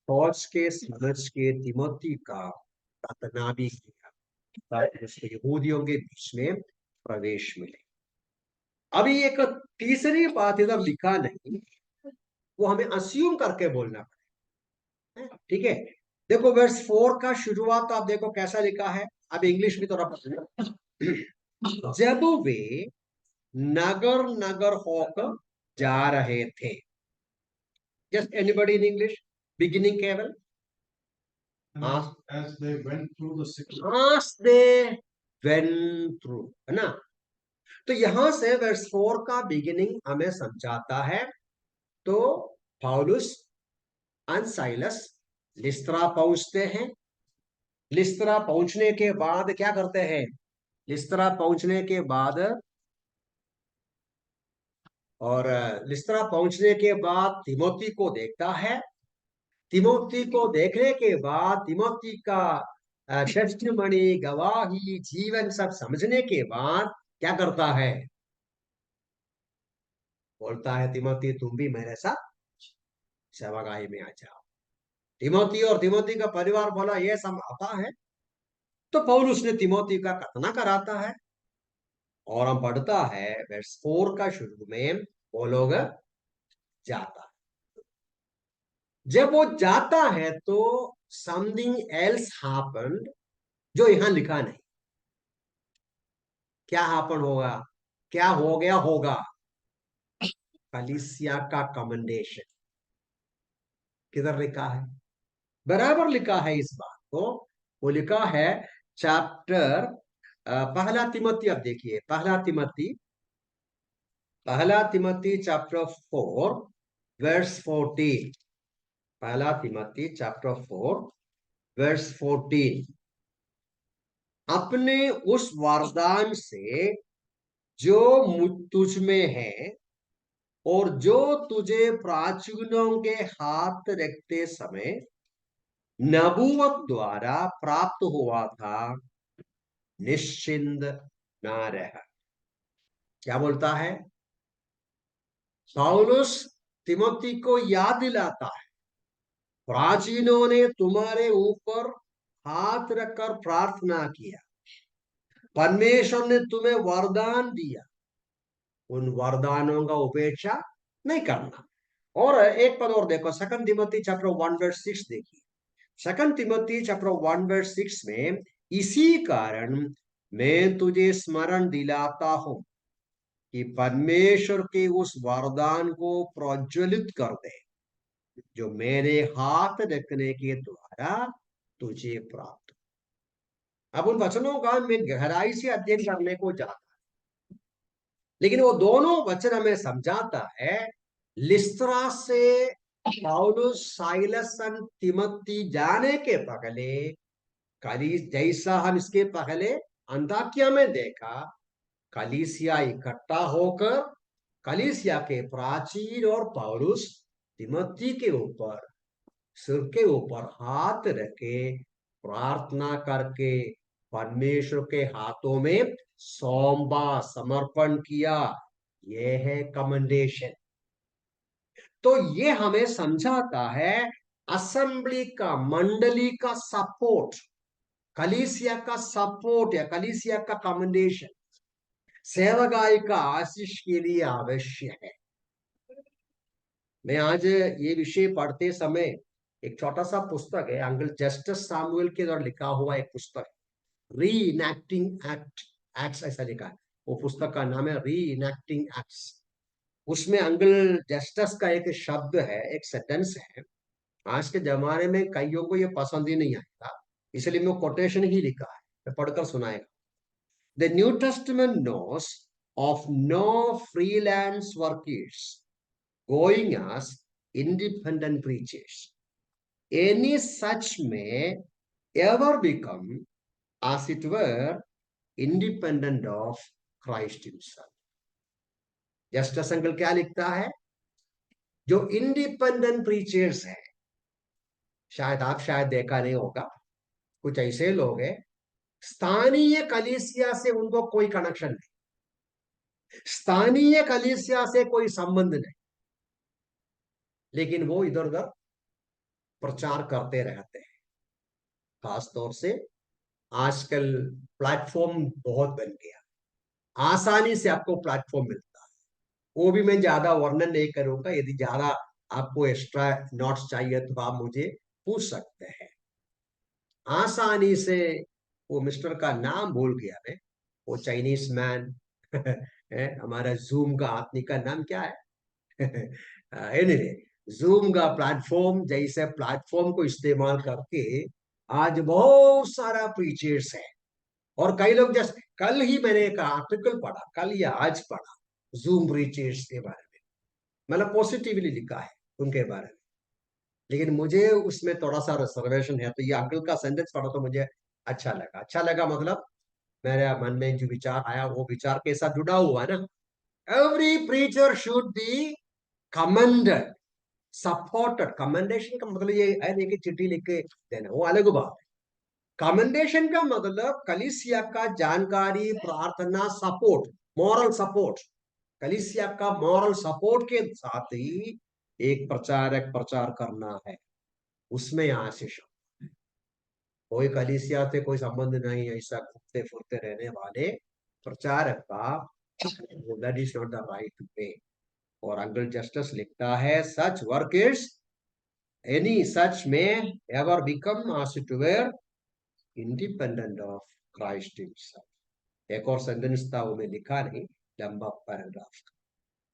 फौज के समझ के तिमोथी का प्रार्थना भी किया ताकि उसको यहूदियों के बीच में प्रवेश मिले। अभी एक तीसरी बात इधर लिखा नहीं, वो हमें अस्यूम करके बोलना पड़ेगा। ठीक है, देखो वर्स 4 का शुरुआत तो आप देखो कैसा लिखा है। अब इंग्लिश भी थोड़ा पसंद। जब वे नगर नगर होकर जा रहे थे, just anybody in English, beginning केवल, As they went through the city, as they went through, है ना। तो यहां से वर्स 4 का बिगिनिंग हमें समझाता है। तो पौलुस और साइलस लिस्त्रा पहुंचते हैं। लिस्त्रा पहुंचने के बाद क्या करते हैं, लिस्त्रा पहुंचने के बाद, और लिस्त्रा पहुंचने के बाद तिमोथी को देखता है। तिमोथी को देखने के बाद, तिमोथी का टेस्टिमनी, गवाही, जीवन सब समझने के बाद क्या करता है, बोलता है तिमोथी तुम भी मेरे साथ सेवागाही में आ जाओ। तिमोथी और तिमोथी का परिवार बोला ये सब आता है, तो पौलुस ने तिमोथी का खतना कराता है। और हम पढ़ता है वर्स 4 का शुरू में, वो लोग जाता है। जब वो जाता है तो समथिंग एल्स हैपेंड, जो यहां लिखा नहीं। क्या हैपन होगा, क्या हो गया होगा, कलीसिया का कमेंडेशन। किधर लिखा है, बराबर लिखा है इस बात को। वो लिखा है चैप्टर पहला तिमोथी, अब देखिए पहला तिमोथी चैप्टर 4 वर्स 14। पहला तिमोथी चैप्टर 4 वर्स 14। अपने उस वरदान से जो तुझ में है और जो तुझे प्राचीनों के हाथ रखते समय नबूवत द्वारा प्राप्त हुआ था, निश्चिंत ना रह। क्या बोलता है पौलुस, तिमोथी को याद दिलाता है, प्राचीनों ने तुम्हारे ऊपर हाथ रखकर प्रार्थना किया, परमेश्वर ने तुम्हें वरदान दिया, उन वरदानों का उपेक्षा नहीं करना। और एक पद और देखो, 2 तिमोथी चैप्टर 1 वर्स 6 देखिए। 2 तिमोथी चैप्टर 1 वर्स 6 में, इसी कारण मैं तुझे स्मरण दिलाता हूं कि परमेश्वर के उस वरदान को प्रज्वलित कर दे जो मेरे हाथ रखने के द्वारा तुझे प्राप्त। अब उन वचनों का मैं गहराई से अध्ययन करने को जाता, लेकिन वो दोनों वचन हमें समझाता है लिस्त्रा से पौलुस, साइलस और तिमोथी जाने के पहले, जैसा हम इसके पहले अंताकिया में देखा, कलीसिया इकट्ठा होकर कलीसिया के प्राचीन और पौलुस तिमोथी के ऊपर, सिर के ऊपर हाथ रखे प्रार्थना करके परमेश्वर के हाथों में सौंपा, समर्पण किया। यह है कमेंडेशन। तो ये हमें समझाता है असेंबली का, मंडली का सपोर्ट, कलीसिया का सपोर्ट या कलीसिया का कमेंडेशन सेवकाई का आशीष के लिए आवश्यक है। मैं आज ये विषय पढ़ते समय, एक छोटा सा पुस्तक है, अंकल जस्टिस सामुएल के द्वारा लिखा हुआ एक पुस्तक, री इनैक्टिंग एक्ट्स ऐसा लिखा है। वो पुस्तक का नाम है री इनैक्टिंग एक्ट्स। उसमें अंकल जस्टिस का एक शब्द है, एक सेंटेंस है, आज के जमाने में कईयों को ये पसंद ही नहीं आएगा, इसलिए मैं कोटेशन ही लिखा है, मैं पढ़कर सुनाएगा। The New Testament knows of no freelance workers going as independent preachers. Any such may ever become, as it were, independent of Christ himself. Justice uncle क्या लिखता है? जो इंडिपेंडेंट प्रीचर्स हैं, शायद आप देखा नहीं होगा, कुछ ऐसे लोग हैं, स्थानीय कलीसिया से उनको कोई कनेक्शन नहीं, स्थानीय कलीसिया से कोई संबंध नहीं, लेकिन वो इधर उधर प्रचार करते रहते हैं। खासतौर से आजकल प्लेटफॉर्म बहुत बन गया, आसानी से आपको प्लेटफॉर्म मिलता है। वो भी मैं ज्यादा वर्णन नहीं करूंगा, यदि ज्यादा आपको एक्स्ट्रा नोट्स चाहिए तो आप मुझे पूछ सकते हैं। आसानी से, वो मिस्टर का नाम भूल गया मैं, वो चाइनीज मैन हमारा जूम का आदमी का नाम क्या है? एनीवे, जूम का प्लेटफॉर्म जैसे प्लेटफॉर्म को इस्तेमाल करके आज बहुत सारा प्रीचर्स है। और कई लोग, जैसे कल ही मैंने एक आर्टिकल पढ़ा, कल या आज पढ़ा, जूम प्रीचर्स के बारे में, मतलब पॉजिटिवली लिखा है उनके बारे में, लेकिन मुझे उसमें थोड़ा सा रिजर्वेशन है। तो ये अंकल का सेंटेंस पढ़ा तो मुझे अच्छा लगा। अच्छा लगा मतलब मेरे मन में जो विचार आया वो विचार के साथ जुड़ा हुआ है ना। Every preacher should be commended, supported. Commendation का मतलब ये है नहीं कि चिट्ठी लिख के देना, वो अलग बात है। कमेंडेशन का मतलब कलीसिया का जानकारी, प्रार्थना, सपोर्ट, मॉरल सपोर्ट, कलीसिया का मॉरल सपोर्ट के साथ ही एक प्रचारक प्रचार करना है, उसमें आशीष। कोई कलीसिया से कोई संबंध नहीं, ऐसा घूमते फुरते रहने वाले प्रचारक का, that is not the right way. और अंकल जस्टिस लिखता है, सच workers, any such may ever become, as it were, independent of Christ himself. एक और सेंटेंस था, वो मैं लिखा नहीं, लंबा पैराग्राफ।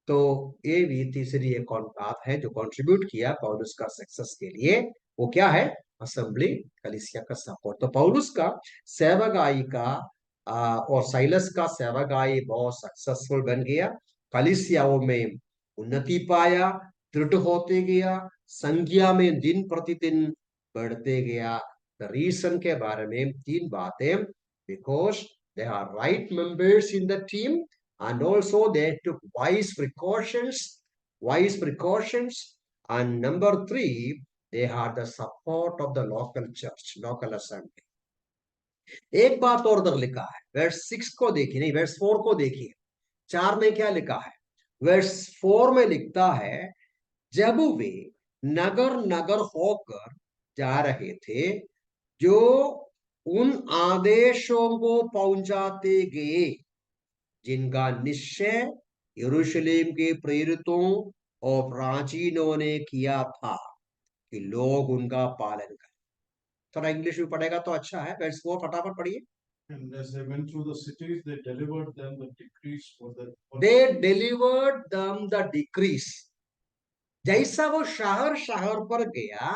तो ये भी तीसरी एक और बात है जो कंट्रीब्यूट किया पौलुस का सक्सेस के लिए, वो क्या है? असेंबली, कलीसिया का सपोर्ट। तो पौलुस का सेवकाई का और साइलस का सेवकाई बहुत सक्सेसफुल बन गया, कलीसियाओं में उन्नति पाया, दृढ़ होते गया, संख्या में दिन प्रतिदिन बढ़ते गया। रीजन के बारे में 3 बातें, because they are right members in the team, and also they took wise precautions, and number 3, they had the support of the local church, local assembly. एक बात और उधर लिखा है, वर्स 6 को देखिए, नहीं वर्स 4 को देखिए। 4 में क्या लिखा है? वर्स 4 में लिखता है, जब वे नगर नगर होकर जा रहे थे, जो उन आदेशों को पहुंचाते गए जिनका निश्चय यरूशलेम के प्रेरितों और प्राचीनों ने किया था कि लोग उनका पालन करें। थोड़ा इंग्लिश में पढ़ेगा तो अच्छा है। वर्स 4 फटाफट पढ़िए। And as they went through the cities, they delivered them the decrees for the. They delivered them the decrease. जैसा वो शहर शहर पर गया,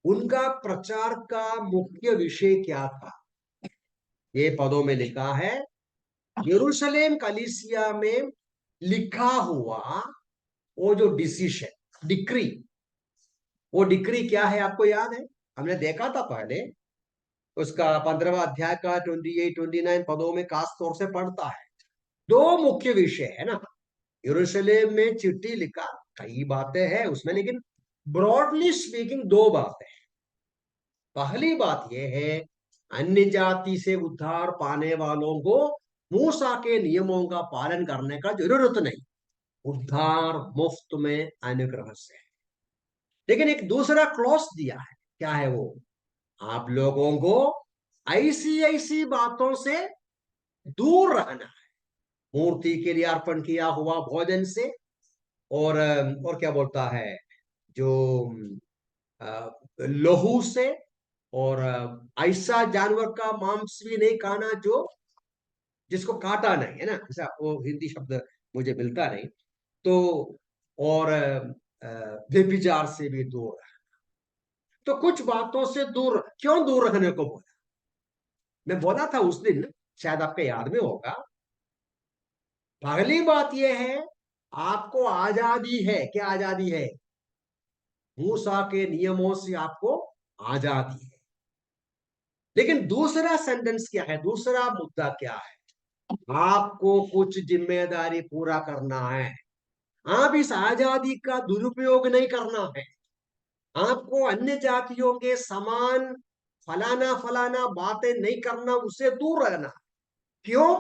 उनका प्रचार का मुख्य विषय क्या था? ये पदों में लिखा है, यरूशलेम कलीसिया में लिखा हुआ वो जो डिसीजन, डिक्री, वो डिक्री क्या है आपको याद है? हमने देखा था पहले, उसका 15वां अध्याय का 28 29 पदों में खास तौर से पढ़ता है। दो मुख्य विषय है ना, यरूशलेम में चिट्ठी लिखा, कई बातें हैं उसमें, लेकिन ब्रॉडली स्पीकिंग दो बातें हैं। पहली बात यह है, अन्य जाति से उद्धार पाने वालों को मूसा के नियमों का पालन करने का जरूरत नहीं, उद्धार मुफ्त में अनुग्रह से है। लेकिन एक दूसरा क्लॉज दिया है, क्या है वो? आप लोगों को ऐसी ऐसी बातों से दूर रहना है, मूर्ति के लिए अर्पण किया हुआ भोजन से, और क्या बोलता है, जो लहू से, और ऐसा जानवर का मांस भी नहीं खाना जो जिसको काटा नहीं है ना, ऐसा वो हिंदी शब्द मुझे मिलता नहीं। तो और व्यभिचार से भी दूर रहना। तो कुछ बातों से दूर, क्यों दूर रहने को बोला? मैं बोला था उस दिन, शायद आपके याद में होगा। पहली बात यह है, आपको आजादी है। क्या आजादी है? मूसा के नियमों से आपको आजादी है। लेकिन दूसरा सेंटेंस क्या है, दूसरा मुद्दा क्या है? आपको कुछ जिम्मेदारी पूरा करना है। आप इस आजादी का दुरुपयोग नहीं करना है। आपको अन्य जातियों के समान फलाना फलाना बातें नहीं करना, उससे दूर रहना। क्यों?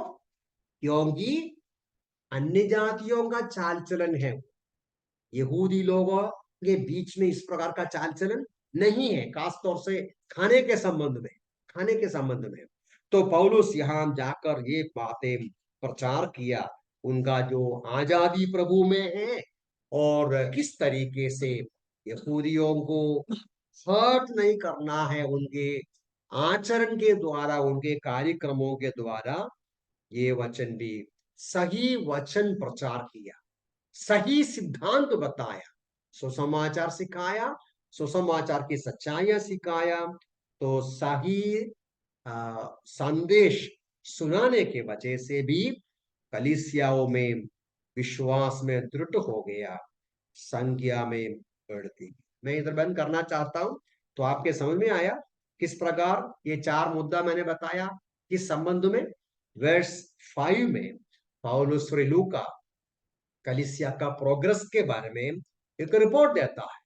क्योंकि अन्य जातियों का चाल चलन है, यहूदी लोगों के बीच में इस प्रकार का चाल चलन नहीं है, खासतौर से खाने के संबंध में, खाने के संबंध में। तो पौलुस यहां जाकर ये बातें प्रचार किया, उनका जो आजादी प्रभु में है, और किस तरीके से यहूदियों को हर्ट नहीं करना है उनके आचरण के द्वारा, उनके कार्यक्रमों के द्वारा। ये वचन भी, सही वचन प्रचार किया, सही सिद्धांत बताया, सुसमाचार सिखाया, सुसमाचार की सच्चाइयां सिखाया। तो सही संदेश सुनाने के वजह से भी कलीसियाओं में विश्वास में दृढ़ हो गया, संख्या में बढ़ती। मैं इधर बंद करना चाहता हूं। तो आपके समझ में आया किस प्रकार ये चार मुद्दा मैंने बताया, किस संबंध में? वर्स 5 में पौलुस लूका कलीसिया का प्रोग्रेस के बारे में एक रिपोर्ट देता है।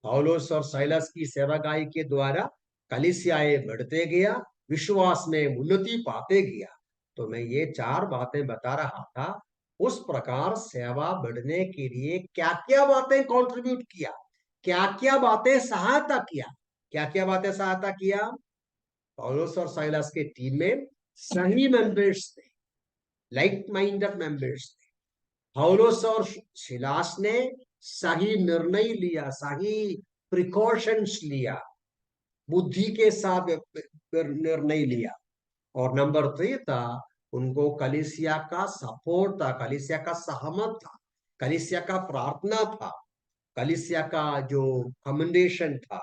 पौलुस और साइलस की सेवागाई के द्वारा कलीसियाएं बढ़ते गया, विश्वास में उन्नति पाते गया। तो मैं ये चार बातें बता रहा था, उस प्रकार सेवा बढ़ने के लिए क्या क्या बातें कंट्रीब्यूट किया, क्या क्या बातें सहायता किया, क्या क्या बातें सहायता किया। पौलुस और साइलस के टीम में सही मेंबर्स थे, लाइक माइंडेड मेंबर्स थे। पौलुस और सिलास ने सही निर्णय लिया, सही प्रिकॉशंस लिया, बुद्धि के साथ निर्णय लिया। और नंबर 3 था, उनको कलीसिया का सपोर्ट था, कलीसिया का सहमत था, कलीसिया का प्रार्थना था, कलीसिया का जो कमेंडेशन था।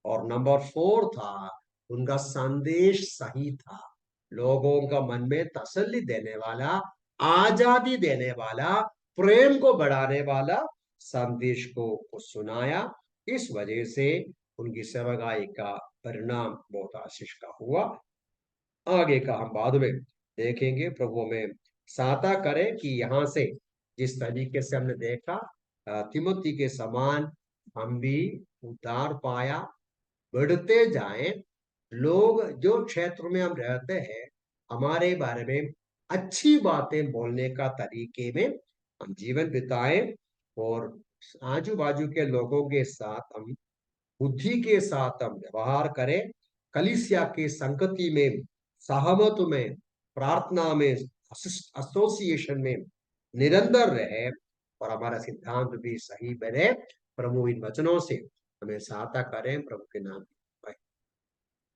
और नंबर 4 था, उनका संदेश सही था, लोगों का मन में तसल्ली देने वाला, आजादी देने वाला, प्रेम को बढ़ाने वाला संदेश को सुनाया। इस वजह से उनकी सेवकाई का परिणाम बहुत आशीष का हुआ। आगे का हम बाद में देखेंगे। प्रभु में सहायता करें कि यहाँ से जिस तरीके से हमने देखा, तिमोथी के समान हम भी उद्धार पाया, बढ़ते जाएं, लोग जो क्षेत्र में हम रहते हैं हमारे बारे में अच्छी बातें बोलने का तरीके में हम जीवन बिताएं, और आजू बाजू के लोगों के साथ हम बुद्धि के साथ हम व्यवहार करें, कलीसिया के संगति में, सहमत में, प्रार्थना में, एसोसिएशन में निरंतर रहे और हमारा सिद्धांत भी सही बने। प्रभु इन वचनों से हमें सहायता करें। प्रभु के नाम